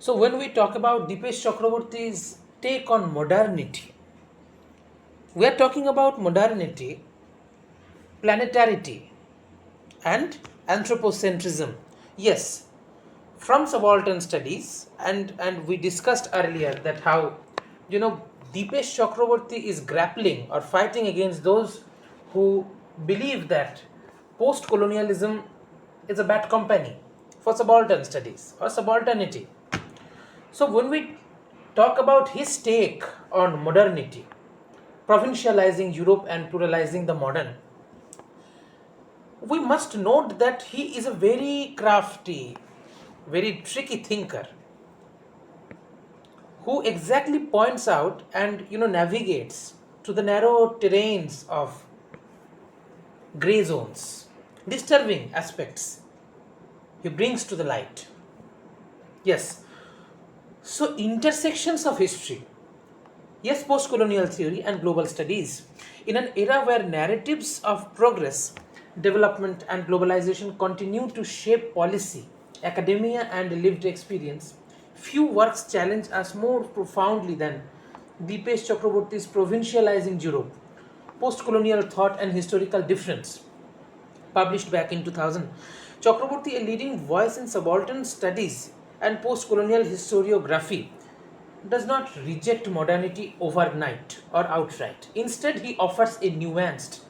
So when we talk about Dipesh Chakrabarty's take on modernity, we are talking about modernity, planetarity, and anthropocentrism. Yes, from subaltern studies, and we discussed earlier that how you know Dipesh Chakrabarty is grappling or fighting against those who believe that post-colonialism is a bad company for subaltern studies or subalternity. So when we talk about his take on modernity, provincializing Europe and pluralizing the modern, we must note that he is a very crafty, very tricky thinker who exactly points out and navigates to the narrow terrains of gray zones, disturbing aspects he brings to the light. Yes, so intersections of history. Yes, post colonial theory and global studies. In an era where narratives of progress, development, and globalization continue to shape policy, academia, and lived experience, few works challenge us more profoundly than Dipesh Chakraborty's Provincializing Europe, Post Colonial Thought and Historical Difference, published back in 2000. Chakraborty, a leading voice in subaltern studies and post colonial historiography, does not reject modernity overnight or outright. Instead, he offers a nuanced,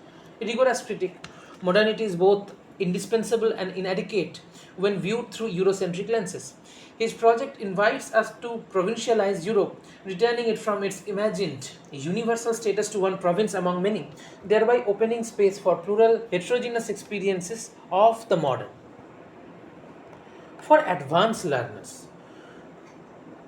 rigorous critique. Modernity is both indispensable and inadequate when viewed through Eurocentric lenses. His project invites us to provincialize Europe, returning it from its imagined universal status to one province among many, thereby opening space for plural, heterogeneous experiences of the modern. For advanced learners,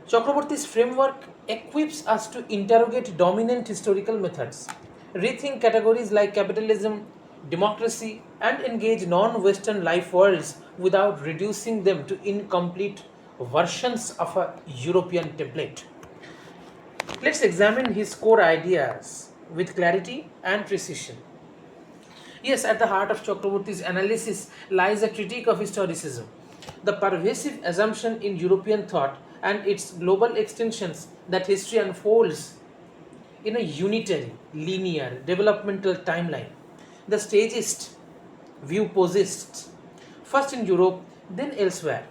Chakraborty's framework equips us to interrogate dominant historical methods, rethink categories like capitalism, democracy, and engage non Western life worlds without reducing them to incomplete versions of a European template. Let's examine his core ideas with clarity and precision. Yes, at the heart of Chakraborty's analysis lies a critique of historicism, the pervasive assumption in European thought and its global extensions that history unfolds in a unitary, linear, developmental timeline. The stagist view persists, first in Europe, then elsewhere.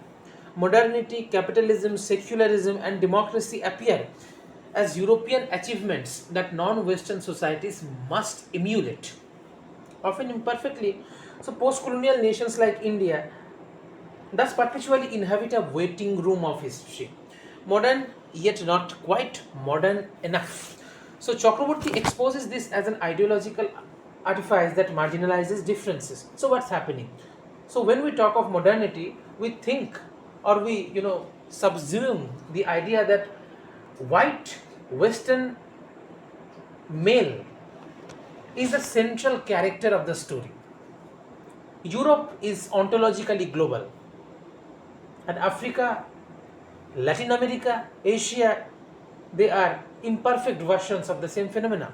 Modernity, capitalism, secularism, and democracy appear as European achievements that non Western societies must emulate, often imperfectly. So, post colonial nations like India thus perpetually inhabit a waiting room of history. Modern, yet not quite modern enough. So, Chakraborty exposes this as an ideological artifice that marginalizes differences. So, what's happening? So, when we talk of modernity, we think or we, subsume the idea that white Western male is the central character of the story. Europe is ontologically global, and Africa, Latin America, Asia, they are imperfect versions of the same phenomena.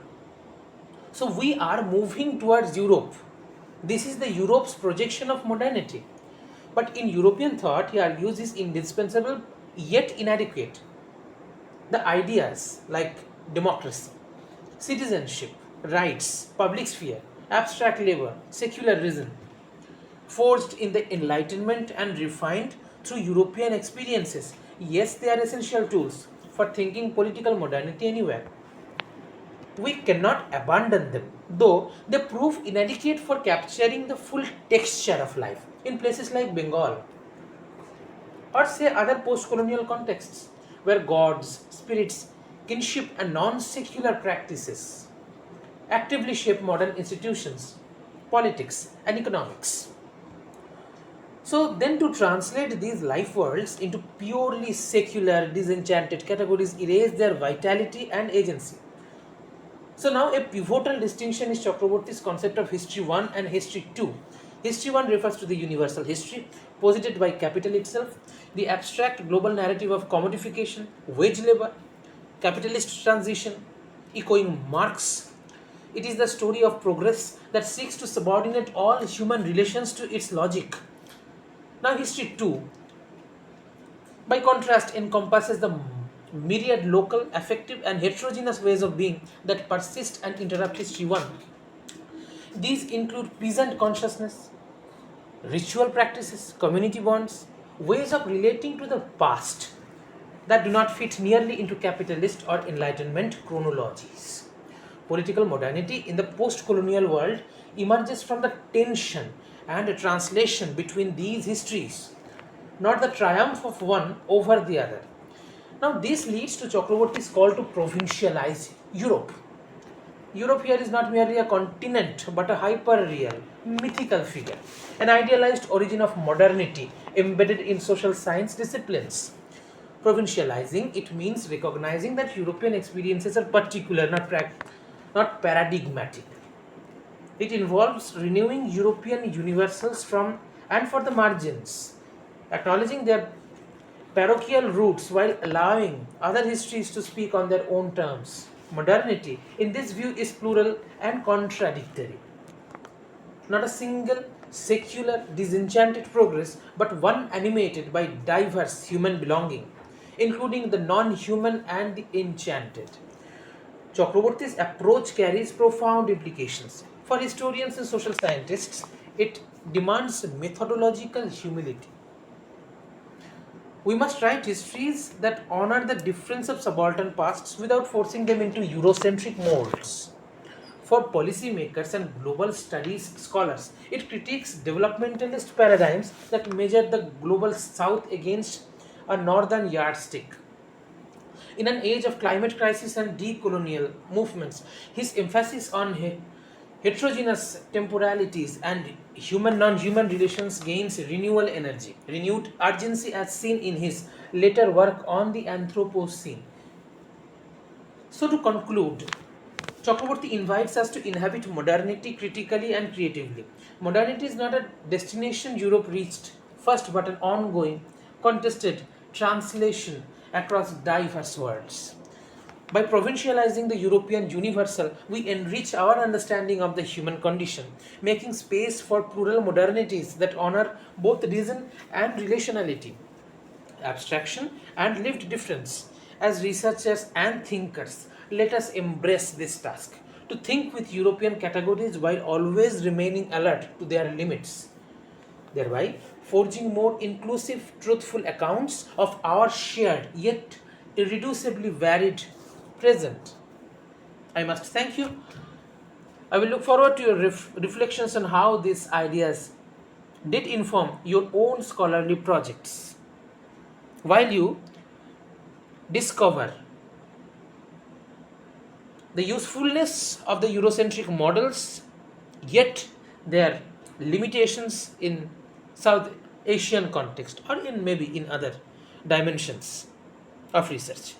So we are moving towards Europe. This is the Europe's projection of modernity. But in European thought, here use is indispensable yet inadequate. The ideas like democracy, citizenship, rights, public sphere, abstract labor, secularism, forged in the Enlightenment and refined through European experiences. Yes, they are essential tools for thinking political modernity anywhere. We cannot abandon them, though they prove inadequate for capturing the full texture of life in places like Bengal or say other post colonial contexts where gods, spirits, kinship, and non secular practices actively shape modern institutions, politics, and economics. So, then to translate these life worlds into purely secular, disenchanted categories erase their vitality and agency. So, now a pivotal distinction is Chakraborty's concept of history 1 and history 2. History 1 refers to the universal history posited by capital itself, the abstract global narrative of commodification, wage labor, capitalist transition, echoing Marx. It is the story of progress that seeks to subordinate all human relations to its logic. Now, history 2, By contrast, encompasses the myriad local, affective, and heterogeneous ways of being that persist and interrupt history. One, these include peasant consciousness, ritual practices, community bonds, ways of relating to the past that do not fit nearly into capitalist or enlightenment chronologies. Political modernity in the post colonial world emerges from the tension and translation between these histories, not the triumph of one over the other. Now, this leads to Chakraborty's call to provincialize Europe. Europe here is not merely a continent but a hyper-real, mythical figure, an idealized origin of modernity embedded in social science disciplines. Provincializing it means recognizing that European experiences are particular, not paradigmatic. It involves renewing European universals from and for the margins, acknowledging their parochial roots while allowing other histories to speak on their own terms. Modernity, in this view, is plural and contradictory. Not a single secular, disenchanted progress, but one animated by diverse human belonging, including the non human and the enchanted. Chakraborty's approach carries profound implications. For historians and social scientists, it demands methodological humility. We must write histories that honor the difference of subaltern pasts without forcing them into Eurocentric molds. For policymakers and global studies scholars, it critiques developmentalist paradigms that measure the global south against a northern yardstick. In an age of climate crisis and decolonial movements, his emphasis on heterogeneous temporalities and human non-human relations gains renewed urgency as seen in his later work on the Anthropocene. So to conclude, Chakraborty invites us to inhabit modernity critically and creatively. Modernity is not a destination Europe reached first but an ongoing, contested translation across diverse worlds. By provincializing the European universal, we enrich our understanding of the human condition, making space for plural modernities that honor both reason and relationality, abstraction and lived difference. As researchers and thinkers, let us embrace this task to think with European categories while always remaining alert to their limits, thereby forging more inclusive, truthful accounts of our shared yet irreducibly varied present. I must thank you. I will look forward to your reflections on how these ideas did inform your own scholarly projects while you discover the usefulness of the Eurocentric models, yet their limitations in South Asian context or in maybe in other dimensions of research.